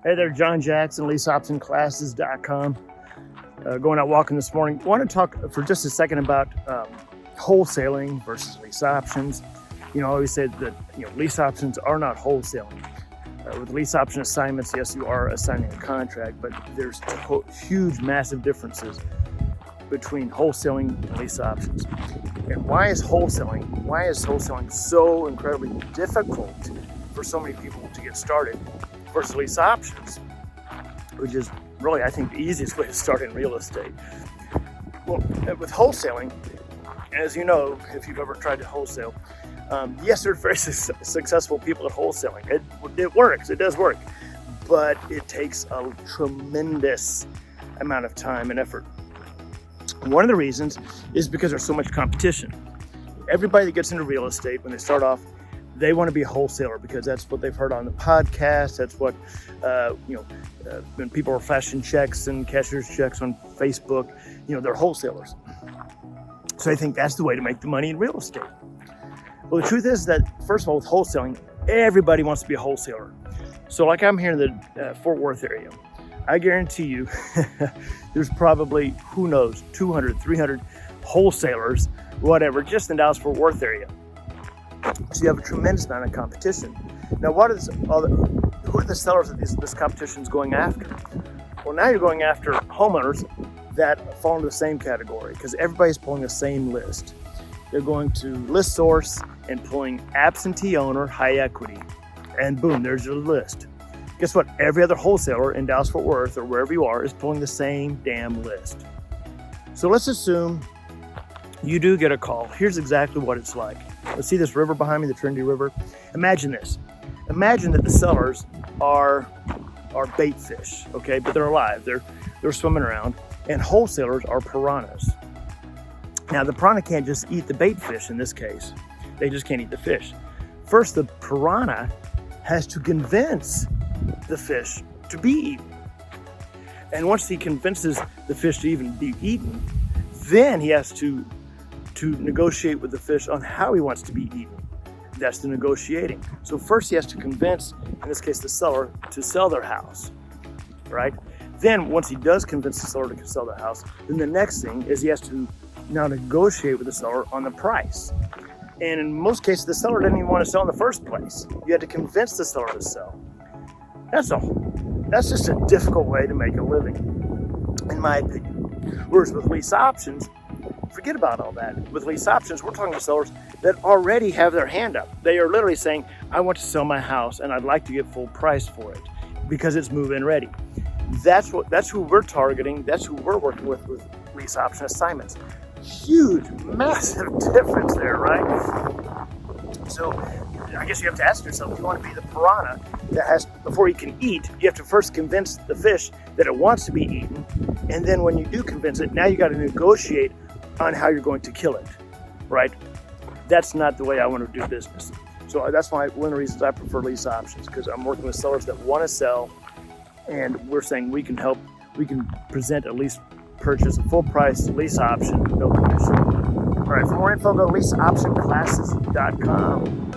Hey there, John Jackson, leaseoptionclasses.com. Going out walking this morning. I want to talk for just a second about wholesaling versus lease options. I always say that lease options are not wholesaling. With lease option assignments, yes, you are assigning a contract, but there's huge, massive differences between wholesaling and lease options. And why is wholesaling so incredibly difficult for so many people to get started versus lease options, which is really, I think, the easiest way to start in real estate? Well, with wholesaling, as you know, if you've ever tried to wholesale, yes, there are very successful people at wholesaling. It works, it does work, but it takes a tremendous amount of time and effort. One of the reasons is because there's so much competition. Everybody that gets into real estate, when they start off, they want to be a wholesaler because that's what they've heard on the podcast. That's what, when people are flashing checks and cashier's checks on Facebook, they're wholesalers. So I think that's the way to make the money in real estate. Well, the truth is that, first of all, with wholesaling, everybody wants to be a wholesaler. So like I'm here in the Fort Worth area, I guarantee you there's probably, 200, 300 wholesalers, whatever, just in the Dallas-Fort Worth area. So you have a tremendous amount of competition. Now, who are the sellers that this competition is going after? Well, now you're going after homeowners that fall into the same category because everybody's pulling the same list. They're going to List Source and pulling absentee owner, high equity, and boom, there's your list. Guess what? Every other wholesaler in Dallas-Fort Worth or wherever you are is pulling the same damn list. So let's assume you do get a call. Here's exactly what it's like. Let's see this river behind me, the Trinity River. Imagine this. Imagine that the sellers are bait fish, okay? But they're alive. They're swimming around. And wholesalers are piranhas. Now, the piranha can't just eat the bait fish in this case. They just can't eat the fish. First, the piranha has to convince the fish to be eaten. And once he convinces the fish to even be eaten, then he has to negotiate with the fish on how he wants to be eaten. That's the negotiating. So first he has to convince, in this case, the seller to sell their house, right? Then once he does convince the seller to sell the house, then the next thing is he has to now negotiate with the seller on the price. And in most cases, the seller didn't even want to sell in the first place. You had to convince the seller to sell. That's just a difficult way to make a living, in my opinion. Whereas with lease options, forget about all that. With lease options, we're talking to sellers that already have their hand up. They are literally saying, I want to sell my house and I'd like to get full price for it because it's move-in ready. That's who we're targeting. That's who we're working with lease option assignments. Huge, massive difference there, right? So I guess you have to ask yourself, if you want to be the piranha that has, before you can eat, you have to first convince the fish that it wants to be eaten. And then when you do convince it, now you got to negotiate on how you're going to kill it, right? That's not the way I want to do business. So that's why one of the reasons I prefer lease options, because I'm working with sellers that want to sell, and we're saying we can present a lease purchase, a full price lease option, no commission. All right, for more info, go to leaseoptionclasses.com.